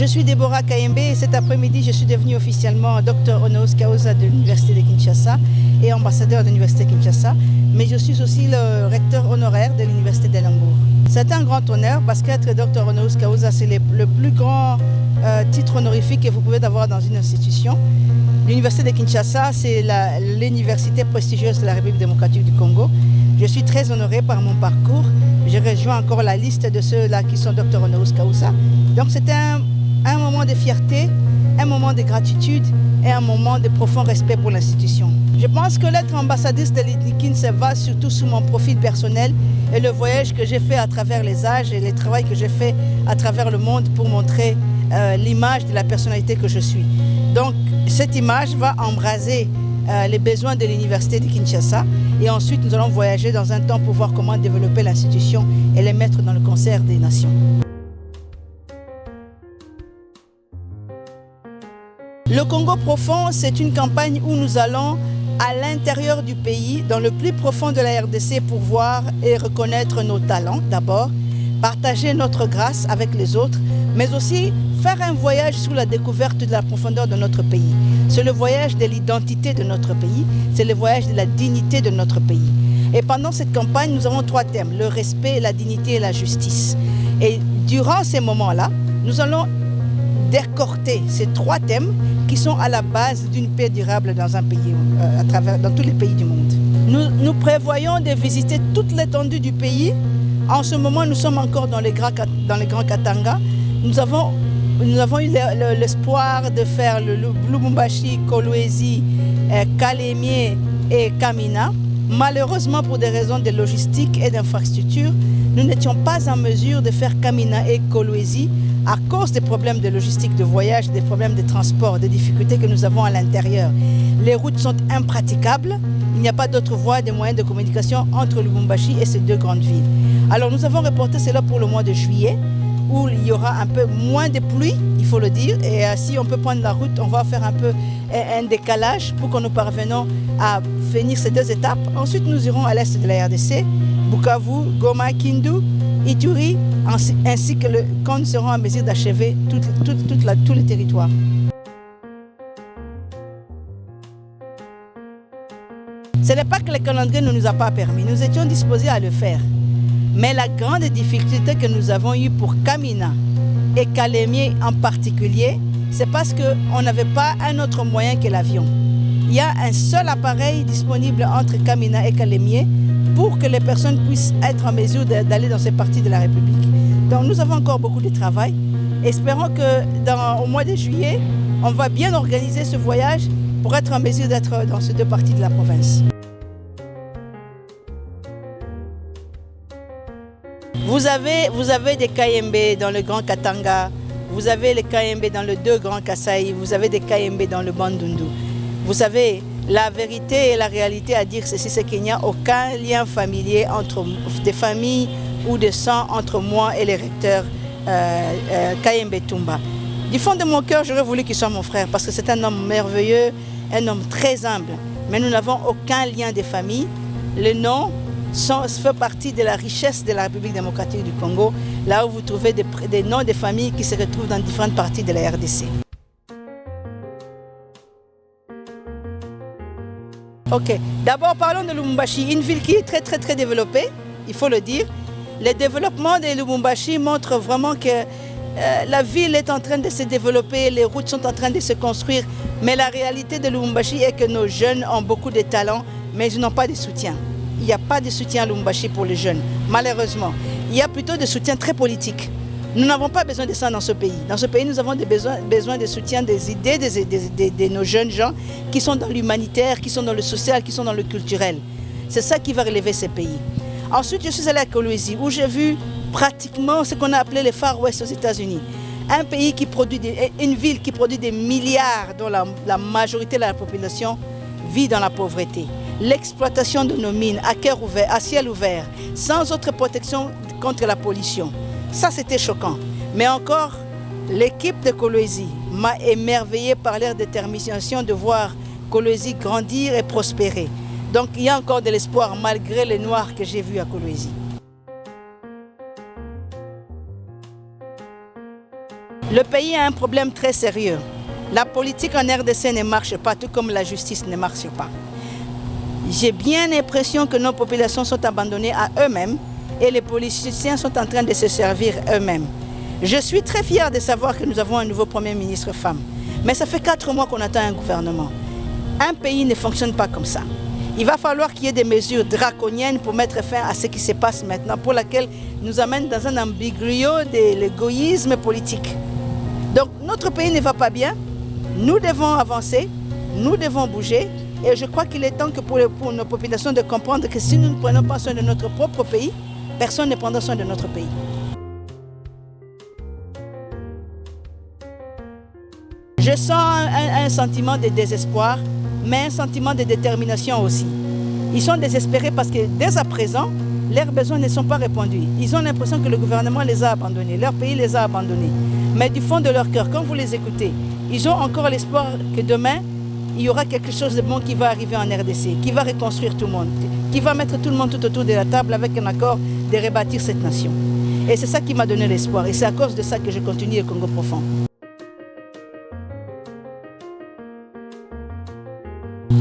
suis Déborah Kayembe et cet après-midi, je suis devenue officiellement docteur honoris causa de l'Université de Kinshasa et ambassadeur de l'Université de Kinshasa, mais je suis aussi le recteur honoraire de l'Université d'Elinbourg. C'est un grand honneur parce qu'être docteur honoris causa, c'est le plus grand titre honorifique que vous pouvez avoir dans une institution. L'Université de Kinshasa, c'est l'université prestigieuse de la République démocratique du Congo. Je suis très honorée par mon parcours. Je rejoins encore la liste de ceux-là qui sont docteurs honoris causa. Donc c'est un moment de fierté, un moment de gratitude et un moment de profond respect pour l'institution. Je pense que l'être ambassadrice de l'ITNIKIN se base surtout sur mon profil personnel et le voyage que j'ai fait à travers les âges et le travail que j'ai fait à travers le monde pour montrer l'image de la personnalité que je suis. Donc cette image va embraser les besoins de l'Université de Kinshasa et ensuite nous allons voyager dans un temps pour voir comment développer l'institution et les mettre dans le concert des nations. Le Congo profond, c'est une campagne où nous allons à l'intérieur du pays, dans le plus profond de la RDC pour voir et reconnaître nos talents d'abord, partager notre grâce avec les autres, mais aussi faire un voyage sur la découverte de la profondeur de notre pays. C'est le voyage de l'identité de notre pays, c'est le voyage de la dignité de notre pays. Et pendant cette campagne, nous avons 3 thèmes, le respect, la dignité et la justice. Et durant ces moments-là, nous allons décorter ces 3 thèmes qui sont à la base d'une paix durable dans un pays, dans tous les pays du monde. Nous prévoyons de visiter toute l'étendue du pays. En ce moment, nous sommes encore dans les Grands Katanga. Nous avons eu l'espoir de faire le Lubumbashi, Kolwezi, Kalemie et Kamina. Malheureusement, pour des raisons de logistique et d'infrastructure, nous n'étions pas en mesure de faire Kamina et Kolwezi à cause des problèmes de logistique, de voyage, des problèmes de transport, des difficultés que nous avons à l'intérieur. Les routes sont impraticables. Il n'y a pas d'autre voie, de moyens de communication entre Lubumbashi et ces 2 grandes villes. Alors nous avons reporté cela pour le mois de juillet, où il y aura un peu moins de pluie, il faut le dire. Et si on peut prendre la route, on va faire un peu un décalage pour que nous parvenons à finir ces 2 étapes. Ensuite, nous irons à l'est de la RDC, Bukavu, Goma, Kindu, Ituri, ainsi que quand nous serons en mesure d'achever tout le territoire. Ce n'est pas que le calendrier ne nous a pas permis, nous étions disposés à le faire. Mais la grande difficulté que nous avons eue pour Kamina et Kalemie en particulier, c'est parce qu'on n'avait pas un autre moyen que l'avion. Il y a un seul appareil disponible entre Kamina et Kalemie pour que les personnes puissent être en mesure d'aller dans ces parties de la République. Donc nous avons encore beaucoup de travail. Espérons qu'au mois de juillet, on va bien organiser ce voyage pour être en mesure d'être dans ces 2 parties de la province. Vous avez des Kayembe dans le Grand Katanga, vous avez les Kayembe dans le 2 Grand Kasaï, vous avez des Kayembe dans le Bandundu. Vous savez, la vérité et la réalité à dire ceci, c'est qu'il n'y a aucun lien familier entre des familles ou de sang entre moi et les recteurs Kayembe Tumba. Du fond de mon cœur, j'aurais voulu qu'il soit mon frère parce que c'est un homme merveilleux, un homme très humble. Mais nous n'avons aucun lien de famille. Le nom fait partie de la richesse de la République démocratique du Congo, là où vous trouvez des noms de familles qui se retrouvent dans différentes parties de la RDC. Ok, d'abord parlons de Lubumbashi, une ville qui est très développée, il faut le dire. Le développement de Lubumbashi montre vraiment que la ville est en train de se développer, les routes sont en train de se construire, mais la réalité de Lubumbashi est que nos jeunes ont beaucoup de talent, mais ils n'ont pas de soutien. Il n'y a pas de soutien à Lubumbashi pour les jeunes, malheureusement. Il y a plutôt de soutien très politique. Nous n'avons pas besoin de ça dans ce pays. Dans ce pays, nous avons besoin de soutien des idées de nos jeunes gens qui sont dans l'humanitaire, qui sont dans le social, qui sont dans le culturel. C'est ça qui va relever ces pays. Ensuite, je suis allée à Kolwezi où j'ai vu pratiquement ce qu'on a appelé le Far West aux États-Unis. Un pays qui produit, une ville qui produit des milliards dont la majorité de la population vit dans la pauvreté. L'exploitation de nos mines à cœur ouvert, à ciel ouvert, sans autre protection contre la pollution. Ça, c'était choquant. Mais encore, l'équipe de Kolwezi m'a émerveillée par leur détermination de voir Kolwezi grandir et prospérer. Donc, il y a encore de l'espoir malgré les noirs que j'ai vus à Le pays a un problème très sérieux. La politique en RDC ne marche pas, tout comme la justice ne marche pas. J'ai bien l'impression que nos populations sont abandonnées à eux-mêmes et les politiciens sont en train de se servir eux-mêmes. Je suis très fière de savoir que nous avons un nouveau Premier ministre femme. Mais ça fait 4 mois qu'on attend un gouvernement. Un pays ne fonctionne pas comme ça. Il va falloir qu'il y ait des mesures draconiennes pour mettre fin à ce qui se passe maintenant, pour laquelle nous amène dans un imbroglio de l'égoïsme politique. Donc notre pays ne va pas bien, nous devons avancer, nous devons bouger, et je crois qu'il est temps que pour nos populations de comprendre que si nous ne prenons pas soin de notre propre pays, personne ne prendra soin de notre pays. Je sens un sentiment de désespoir, mais un sentiment de détermination aussi. Ils sont désespérés parce que dès à présent, leurs besoins ne sont pas répondus. Ils ont l'impression que le gouvernement les a abandonnés, leur pays les a abandonnés. Mais du fond de leur cœur, quand vous les écoutez, ils ont encore l'espoir que demain, il y aura quelque chose de bon qui va arriver en RDC, qui va reconstruire tout le monde, qui va mettre tout le monde tout autour de la table avec un accord de rebâtir cette nation. Et c'est ça qui m'a donné l'espoir. Et c'est à cause de ça que je continue le Congo profond.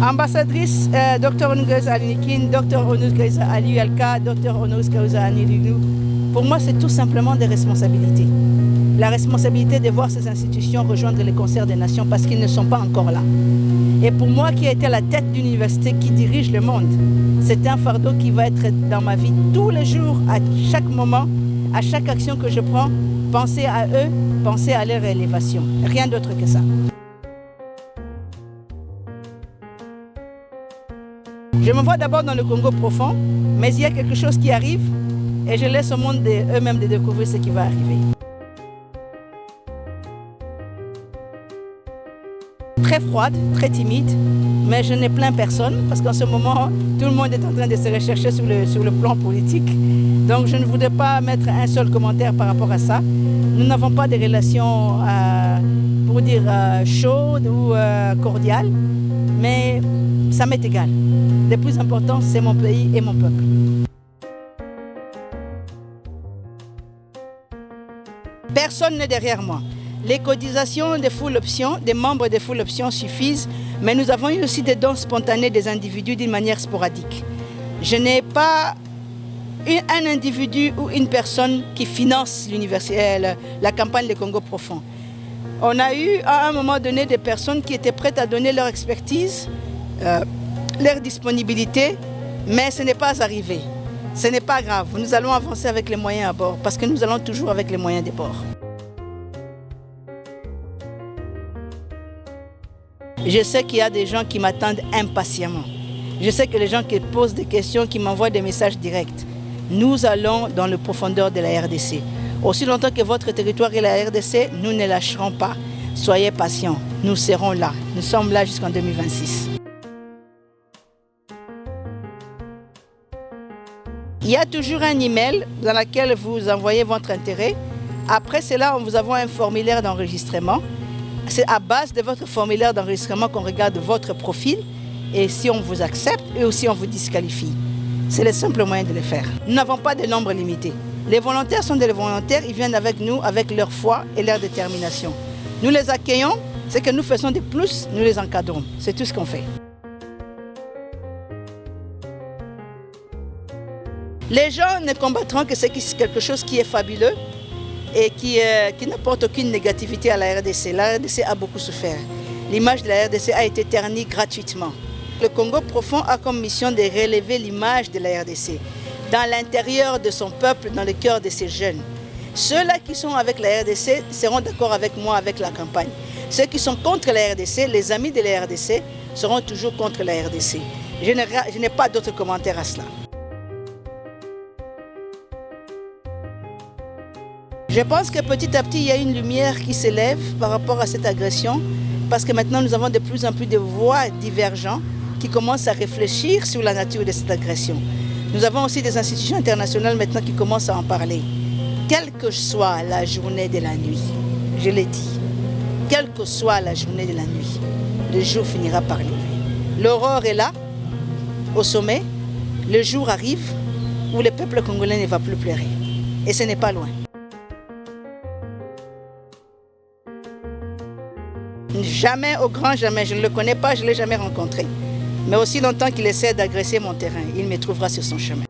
Ambassadrice Dr Honoris Alinikin, Dr Honoris Aliualka, Dr Honoris Anilulu, pour moi c'est tout simplement des responsabilités. La responsabilité de voir ces institutions rejoindre les concerts des nations parce qu'ils ne sont pas encore là. Et pour moi qui ai été à la tête d'une université qui dirige le monde, c'est un fardeau qui va être dans ma vie tous les jours, à chaque moment, à chaque action que je prends, penser à eux, penser à leur élévation. Rien d'autre que ça. Je me vois d'abord dans le Congo profond, mais il y a quelque chose qui arrive et je laisse au monde eux-mêmes de découvrir ce qui va arriver. Très froide, très timide, mais je n'ai plaint personne parce qu'en ce moment, tout le monde est en train de se rechercher sur le plan politique. Donc je ne voudrais pas mettre un seul commentaire par rapport à ça. Nous n'avons pas de relations, pour dire, chaudes ou cordiales, mais ça m'est égal. Le plus important, c'est mon pays et mon peuple. Personne n'est derrière moi. Les cotisations de Full Option, des membres de Full Option suffisent, mais nous avons eu aussi des dons spontanés des individus d'une manière sporadique. Je n'ai pas un individu ou une personne qui finance la campagne de Congo profond. On a eu à un moment donné des personnes qui étaient prêtes à donner leur expertise, leur disponibilité, mais ce n'est pas arrivé. Ce n'est pas grave, nous allons avancer avec les moyens à bord, parce que nous allons toujours avec les moyens de bord. Je sais qu'il y a des gens qui m'attendent impatiemment. Je sais que les gens qui posent des questions, qui m'envoient des messages directs. Nous allons dans le profondeur de la RDC. Aussi longtemps que votre territoire est la RDC, nous ne lâcherons pas. Soyez patients, nous serons là. Nous sommes là jusqu'en 2026. Il y a toujours un email dans lequel vous envoyez votre intérêt. Après cela, nous avons un formulaire d'enregistrement. C'est à base de votre formulaire d'enregistrement qu'on regarde votre profil et si on vous accepte et aussi on vous disqualifie. C'est le simple moyen de le faire. Nous n'avons pas de nombre limité. Les volontaires sont des volontaires, ils viennent avec nous, avec leur foi et leur détermination. Nous les accueillons, ce que nous faisons de plus, nous les encadrons. C'est tout ce qu'on fait. Les gens ne combattront que c'est quelque chose qui est fabuleux et qui n'apporte aucune négativité à la RDC. La RDC a beaucoup souffert. L'image de la RDC a été ternie gratuitement. Le Congo profond a comme mission de relever l'image de la RDC dans l'intérieur de son peuple, dans le cœur de ses jeunes. Ceux-là qui sont avec la RDC seront d'accord avec moi avec la campagne. Ceux qui sont contre la RDC, les amis de la RDC, seront toujours contre la RDC. Je n'ai pas d'autres commentaires à cela. Je pense que petit à petit, il y a une lumière qui s'élève par rapport à cette agression, parce que maintenant, nous avons de plus en plus de voix divergentes qui commencent à réfléchir sur la nature de cette agression. Nous avons aussi des institutions internationales maintenant qui commencent à en parler. Quelle que soit la journée de la nuit, je l'ai dit, quelle que soit la journée de la nuit, le jour finira par lever. L'aurore est là, au sommet, le jour arrive où le peuple congolais ne va plus pleurer. Et ce n'est pas loin. Jamais, au grand jamais, je ne le connais pas, je ne l'ai jamais rencontré. Mais aussi longtemps qu'il essaie d'agresser mon terrain, il me trouvera sur son chemin.